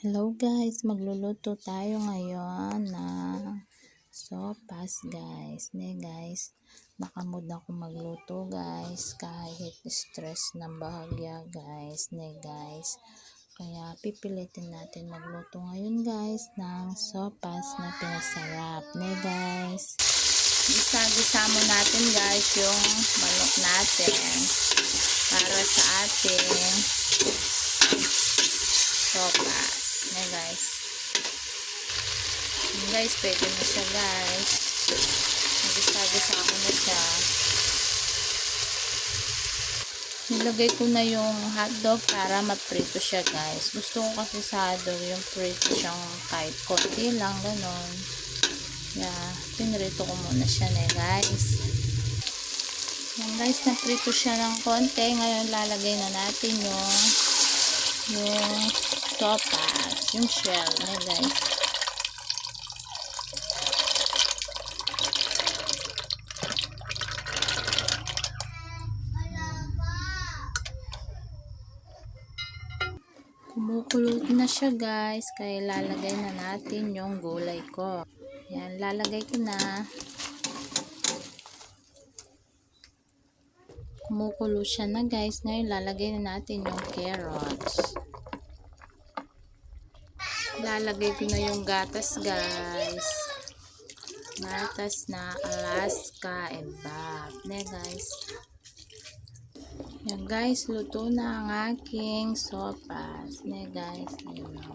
Hello guys, magluluto tayo ngayon ng sopas guys. Guys, nakamod ako magluto guys kahit stress ng bahagya guys. Guys, kaya pipilitin natin magluto ngayon guys ng sopas na pinasarap. Guys, gisa-gisa mo natin guys yung manok natin para sa ating sopas. Guys. Guys, pwede na siya guys. Nagisa-gisa ko na siya. Nilagay ko na yung hotdog para maprito siya guys. Gusto ko kasi sa hotdog yung prito siyang kahit konti lang, ganon. Pinrito ko muna siya guys. Yan guys, naprito siya ng konti. Ngayon lalagay na natin yung sopas, yung shell guys. Kumukulot na siya guys, kaya lalagay na natin yung gulay ko. Yan, lalagay ko na. Kumukulo siya na guys. Ngayon lalagay na natin yung carrots. Lalagay ko na yung gatas guys. Gatas na Alaska and Bath. Guys. Yan guys, luto na ang aking sopas. Guys, ayun na.